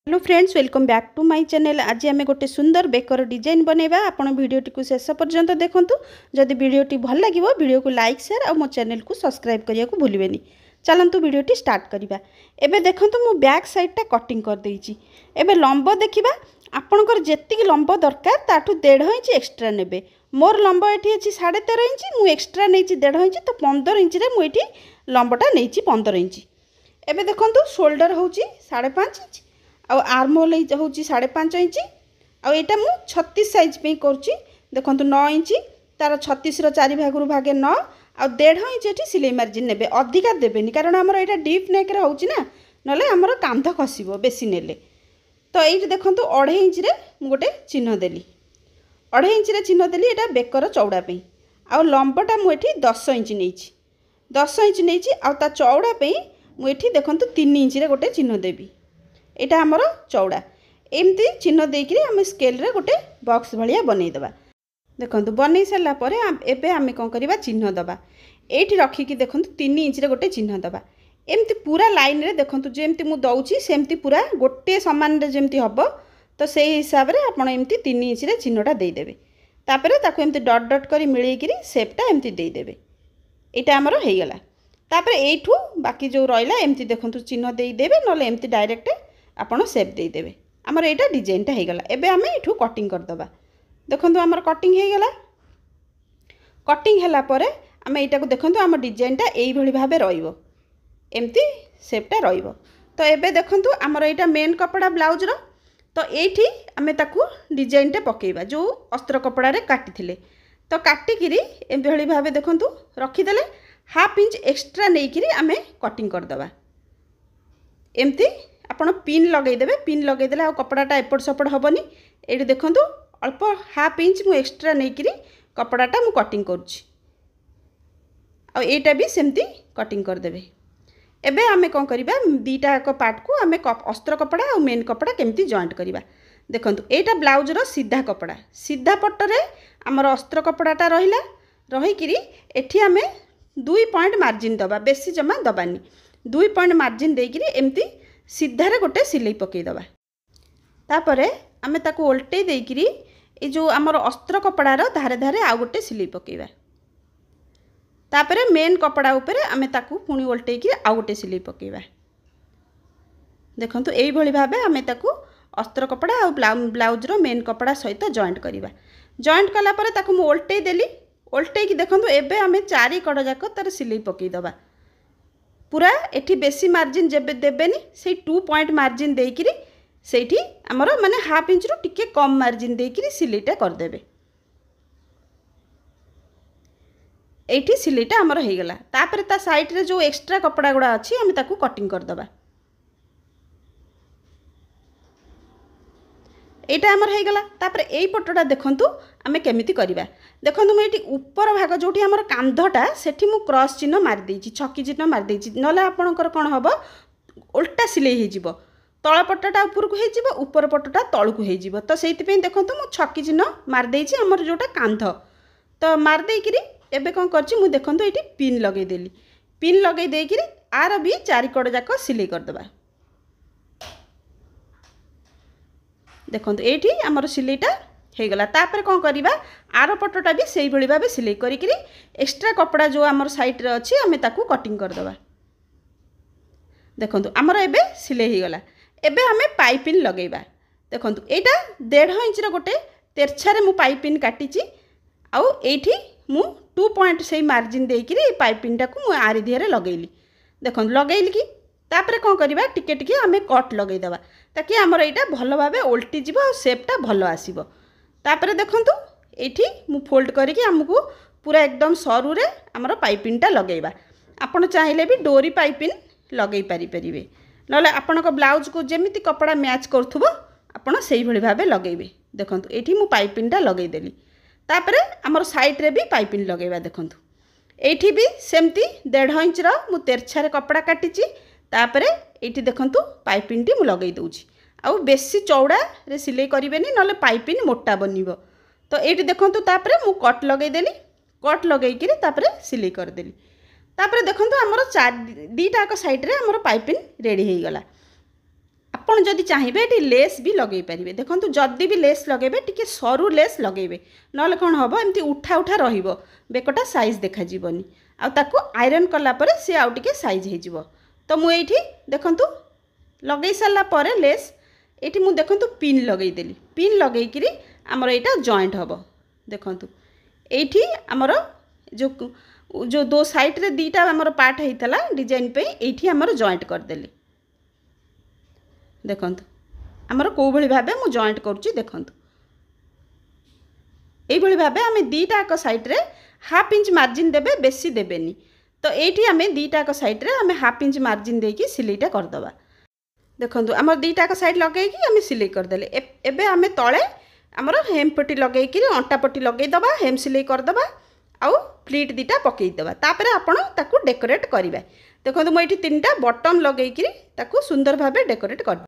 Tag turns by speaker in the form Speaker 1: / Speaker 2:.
Speaker 1: Hello friends, welcome back to my channel. आज आम गोटे सुंदर बेकर डिजाइन बनैबा। आपण वीडियोटी को शेष पर्यंत देखंतु। जदि वीडियोटी भल लगिवो वीडियो को लाइक शेयर और मो चैनल को सब्सक्राइब करिया को भूलिबेनी। चलंतु वीडियोटी स्टार्ट करिबा। एबे देखंतु मो बैक साइडटा कटिंग कर देइची। एबे लंब देखिबा। आपणकर जेतिक लंब दरकार ताठू 1.5 इंच एक्स्ट्रा नेबे। मोर लंब एठी अछि 13.5 इंच, मु एक्स्ट्रा नेइची 1.5 इंच, तो 15 इंच रे मु एठी लंबटा नेइची 15 इंच। एबे देखंतु शोल्डर होची 5.5 इंच आउ आर्महोल होची 5.5 इंच। आउ एटा मु 36 साइज पे करची। देखंतु 9 इंच तार 36 रो 4 भाग रु भागे 9 आउ 1.5 इंच एठी सिलाई मार्जिन नेबे। अधिका देबेनी कारण हमर एटा डीप नेक रे होची ना, नले हमर कांध खसिबो बेसी नेले। तो एठी देखंतु 2.5 इंच रे मु गोटे चिन्ह देली। 2.5 इंच रे चिन्ह देली एटा बेकर चौड़ा पे। आउ लंबटा मु एठी 10 इंच नेइची। 10 इंच नेइची आउ ता चौड़ा पे मु एठी देखंतु 3 इंच रे गोटे चिन्ह देबी। एटा हमर चौड़ा एमती चिन्ह देकरी आम स्केल रे गोटे बॉक्स भलिया बनई देबा। देखंतु बनई सरला परे एबे आमे कोन करबा चिन्ह दबा। एठी रखी कि देखंतु 3 इंच रे गोटे चिन्ह दबा। एमती पूरा लाइन रे देखंतु जेमती मु दउची सेमती पूरा गोटे समान रे जेमती हबो। तो सेही हिसाब रे आपण एमती 3 इंच रे चिन्हटा देई देबे। तापरे ताको एमती डॉट डॉट करी मिलई करी शेपटा एमती देई देबे। एटा हमर हेई गेला। तापरे एठू बाकी जो रहिला एमती देखंतु चिन्ह देई देबे, नले एमती डायरेक्ट आपण सेप दे देबे। हमर एटा डिजाइनटा हे गेला। एबे आमे एठू कटिंग कर दबा। देखंतु हमर कटिंग हे गेला। कटिंग हैला परे आमे एटा को देखंतु हमर डिजाइनटा एई भली भाबे रहिबो। एमती शेपटा रहिबो। तो एबे देखंतु हमर एटा मेन कपड़ा ब्लाउज रो। तो एठी आमे ताकू डिजाइनटा पकेइबा जो अस्त्र कपड़ा रे काटिथिले। तो काटी किरी एम भली भाबे देखंतु रखि देले। 1/2 इंच एक्स्ट्रा नै किरी आमे कटिंग कर दबा। एमती आपण पिन लगे देबे। पिन लगे देले आ कपड़ाटा एपट सपट हबनी। एठी देखंतु अल्प 1/2 इंच मु एक्स्ट्रा नै किरी कपड़ाटा मु कटिंग करछि। आ एटा भी सेमती कटिंग कर देबे। एबे आमे कोन करिबा दीटा एक पार्ट को आमे अस्त्र कपड़ा और मेन कपड़ा केमती जॉइंट करिबा। देखंतु एटा ब्लाउज रो सीधा कपड़ा। सीधा पट्ट रे हमर अस्त्र कपड़ाटा रहिला। रही किरी एठी आमे 2 पॉइंट मार्जिन दबा। बेसी जमा दबानी। 2 पॉइंट मार्जिन दे किरी एमती सीधा रे गोटे सिलाई पकई दबा। तापरे आमे ताको उल्टे दे किरी ए जो हमर अस्त्र कपड़ा रो धारे धारे आ गोटे सिलाई पकेइबा। तापरे मेन कपड़ा ऊपर आमे ताको पुणी उल्टे किरी आ गोटे सिलाई पकेइबा। देखंतु एई भली भाबे आमे ताको अस्त्र कपड़ा और ब्लाउज रो मेन कपड़ा सहित जॉइंट करिबा। जॉइंट कला परे ताको मु उल्टे देली। उल्टे की देखंतु एबे आमे चारि कड़ जाक तार सिलाई पकई दबा। पूरा एठी बेसी मार्जिन जेबे देबेनी। से 2 पॉइंट मार्जिन देकिरी सेठी हमर माने 1/2 इंच रो टिके कम मार्जिन देकिरी सिलाईटा कर देबे। एठी सिलाईटा हमर हे गेला। तापरे ता साइड रे जो एक्स्ट्रा कपड़ा गुडा अछि हम ताकू कटिंग कर दबा। एटा हमर हे गेला। तापरे एई पटोटा देखंतु आमे केमिति करिबा। देखंतु म एठी ऊपर भाग जोठी हमर कांधटा सेठी मु क्रॉस चिन्ह मार देइची, छकी चिन्ह मार देइची। नले आपणकर कोन हबो उल्टा सिलाई हे जिवो। तळ पटटा ऊपर को हे जिवो, ऊपर पटटा तळ को हे जिवो। तो सेति पे देखंतु मु छकी चिन्ह मार देइची हमर जोटा कांध। तो मार देइ किरी एबे कोन करची मु देखंतु एठी पिन लगै देली। पिन लगै देइ किरी आर भी चारि कड़ जाक सिलाई कर दबा। देखंतु एठी हमर सिलाईटा हे गला। तापर कोन करिबा आरो पटटा भी सेही भली भाबे सिलाई करी किरी एक्स्ट्रा कपड़ा जो हमर साइड रे अछि हमें ताकू कटिंग कर दबा। देखंतु हमर एबे सिलाई हे गला। एबे हमें पाइपिन लगेबा। देखंतु एटा 1.5 इंच रो गोटे तेरछा रे मु पाइपिन काटिची। आउ एठी मु 2 पॉइंट सेही मार्जिन देई किरी पाइपिन टाकू मु आरी दिहरे लगेली। देखंतु लगेली कि तापरे कोन करिबा टिके टिके हमें कट लगेई दबा ताकि हमर एटा भलो भाबे उल्टी जिवो और शेपटा भलो आसीबो। तापरे देखंतु एठी मु फोल्ड करिकि हमकु पूरा एकदम सरू रे हमर पाइपिनटा लगेइबा। आपण चाहिले भी डोरी पाइपिन लगेई पारि परिबे। नले आपणक ब्लाउज को जेमिति कपड़ा मैच करथुबो आपण सेही भली भाबे लगेइबे। देखंतु एठी मु पाइपिनटा लगेई देली। तापरे हमर साइड रे भी पाइपिन लगेइबा। देखंतु एठी भी सेमती 1.5 इंच रो मु तेरछा रे कपड़ा काटिची। तापरे एठी देखंतु पाइपिनटी मु लगेई दउची। आउ बेसी चौड़ा रे सिलाई करिवेनी नले पाइपिन मोटा बनिबो। तो एठी देखंतु तापरे मु कट लगेई देली। कट लगेई किरी तापरे सिलाई कर देली। तापरे देखंतु हमर दीटा का साइड रे हमर पाइपिन रेडी हे गला। आपण जदि चाहिए ये लेस भी लगे पारे। देखो जदि भी लेस लगे टी सरू लेस लगे ना कौन हम एमती उठा उठा रेकटा साइज देखाजीवनी आउ आयरन कलापर सी आउ टे साइज हो। तो मुझे देखु लगे सारापर लेस ये मुझे देखु पिन लगेदेली। पिन लगेकि आमर यहाँ जॉइंट हम देखु ये आमर जो जो दो साइड रे दीटा आमर पार्ट होता डिजाइन पे ये आमर जॉइंट करदेली। देखु आमर कौ भाई भाव मु जॉइंट करुच्ची देखु यही भाव आम दीटाक साइड रे हाफ इंच मार्जिन देबे बेसी देबेनी। तो ये आम दीटाक साइड रे आम हाफ इंच मार्जिन देकी सिलेटा करदबा। देखु आम दीटाक साइड लगे आम सिलाई करदेले। एबे आम तले आमर हेम पट्टी लगे अंटा पट्टी लगेदबा हेम सिलाई करदबा आउ फ्लिट दीटा पकईदबा। तापर आपण ताकू डेकोरेट करिबा। देखो मुझे 3टा बटन लगे सुंदर भाव डेकोरेट कर।